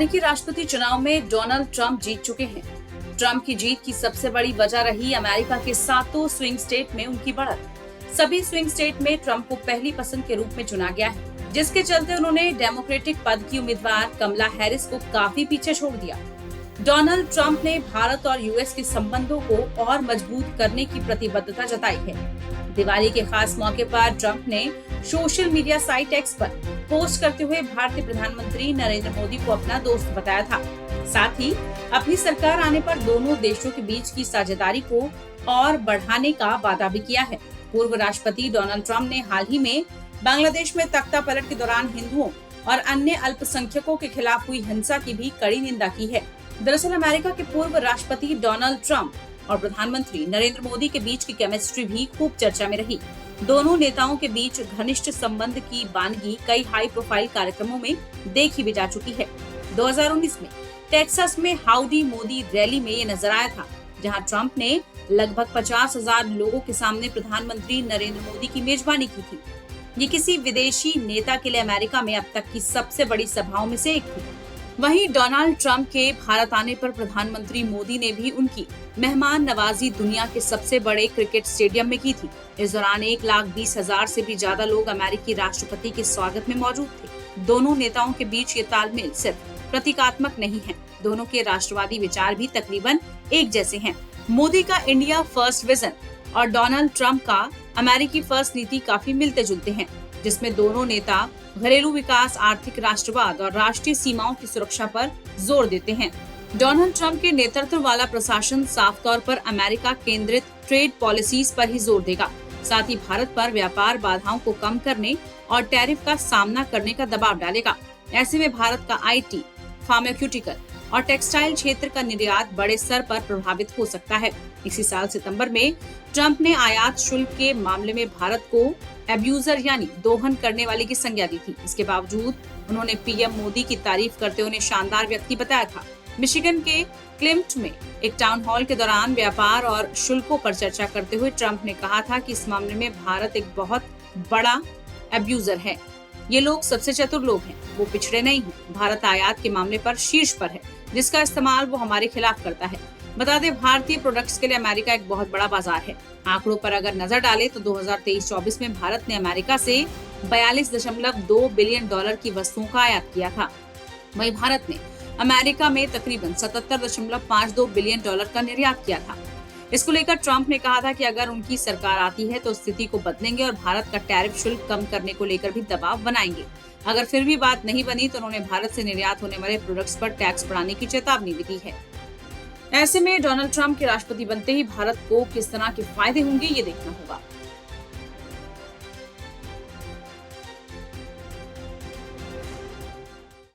अमेरिकी राष्ट्रपति चुनाव में डोनाल्ड ट्रंप जीत चुके हैं। ट्रंप की जीत की सबसे बड़ी वजह रही अमेरिका के 7 स्विंग स्टेट में उनकी बढ़त। सभी स्विंग स्टेट में ट्रंप को पहली पसंद के रूप में चुना गया है, जिसके चलते उन्होंने डेमोक्रेटिक पद की उम्मीदवार कमला हैरिस को काफी पीछे छोड़ दिया। डोनाल्ड ट्रंप ने भारत और यूएस के संबंधों को और मजबूत करने की प्रतिबद्धता जताई है। दिवाली के खास मौके पर ट्रंप ने सोशल मीडिया साइट एक्स पर पोस्ट करते हुए भारतीय प्रधानमंत्री नरेंद्र मोदी को अपना दोस्त बताया था। साथ ही अपनी सरकार आने पर दोनों देशों के बीच की साझेदारी को और बढ़ाने का वादा भी किया है। पूर्व राष्ट्रपति डोनाल्ड ट्रंप ने हाल ही में बांग्लादेश में तख्ता पलट के दौरान हिंदुओं और अन्य अल्पसंख्यकों के खिलाफ हुई हिंसा की भी कड़ी निंदा की है। दरअसल अमेरिका के पूर्व राष्ट्रपति डोनाल्ड ट्रंप और प्रधानमंत्री नरेंद्र मोदी के बीच की केमिस्ट्री भी खूब चर्चा में रही। दोनों नेताओं के बीच घनिष्ठ संबंध की वानगी कई हाई प्रोफाइल कार्यक्रमों में देखी भी जा चुकी है। 2019 में टेक्सास में हाउडी मोदी रैली में ये नजर आया था, जहां ट्रंप ने लगभग 50,000 लोगों के सामने प्रधानमंत्री नरेंद्र मोदी की मेजबानी की थी। ये किसी विदेशी नेता के लिए अमेरिका में अब तक की सबसे बड़ी सभाओं में से एक थी। वहीं डोनाल्ड ट्रंप के भारत आने पर प्रधानमंत्री मोदी ने भी उनकी मेहमान नवाजी दुनिया के सबसे बड़े क्रिकेट स्टेडियम में की थी। इस दौरान 1,20,000 से भी ज्यादा लोग अमेरिकी राष्ट्रपति के स्वागत में मौजूद थे। दोनों नेताओं के बीच ये तालमेल सिर्फ प्रतीकात्मक नहीं है, दोनों के राष्ट्रवादी विचार भी तकरीबन एक जैसे हैं। मोदी का इंडिया फर्स्ट विजन और डोनाल्ड ट्रंप का अमेरिकी फर्स्ट नीति काफी मिलते जुलते हैं, जिसमें दोनों नेता घरेलू विकास, आर्थिक राष्ट्रवाद और राष्ट्रीय सीमाओं की सुरक्षा पर जोर देते हैं। डोनाल्ड ट्रंप के नेतृत्व वाला प्रशासन साफ तौर पर अमेरिका केंद्रित ट्रेड पॉलिसीज पर ही जोर देगा। साथ ही भारत पर व्यापार बाधाओं को कम करने और टैरिफ का सामना करने का दबाव डालेगा। ऐसे में भारत का आईटी, फार्मास्यूटिकल और टेक्सटाइल क्षेत्र का निर्यात बड़े स्तर पर प्रभावित हो सकता है। इसी साल सितंबर में ट्रंप ने आयात शुल्क के मामले में भारत को एब्यूजर यानी दोहन करने वाले की संज्ञा दी थी। इसके बावजूद उन्होंने पीएम मोदी की तारीफ करते हुए उन्हें शानदार व्यक्ति बताया था। मिशिगन के क्लिफ्ट में एक टाउन हॉल के दौरान व्यापार और शुल्कों पर चर्चा करते हुए ट्रंप ने कहा था कि इस मामले में भारत एक बहुत बड़ा एब्यूजर है। ये लोग सबसे चतुर लोग हैं, वो पिछड़े नहीं हैं। भारत आयात के मामले पर शीर्ष पर है, जिसका इस्तेमाल वो हमारे खिलाफ करता है। बता दें, भारतीय प्रोडक्ट्स के लिए अमेरिका एक बहुत बड़ा बाजार है। आंकड़ों पर अगर नजर डालें तो 2023-24 में भारत ने अमेरिका से 42.2 बिलियन डॉलर की वस्तुओं का आयात किया था। वहीं भारत ने अमेरिका में तकरीबन 77.52 बिलियन डॉलर का निर्यात किया था। इसको लेकर ट्रंप ने कहा था कि अगर उनकी सरकार आती है तो स्थिति को बदलेंगे और भारत का टैरिफ शुल्क कम करने को लेकर भी दबाव बनाएंगे। अगर फिर भी बात नहीं बनी तो उन्होंने भारत से निर्यात होने वाले प्रोडक्ट्स पर टैक्स बढ़ाने की चेतावनी भी दी है। ऐसे में डोनाल्ड ट्रंप के राष्ट्रपति बनते ही भारत को किस तरह के फायदे होंगे, ये देखना होगा।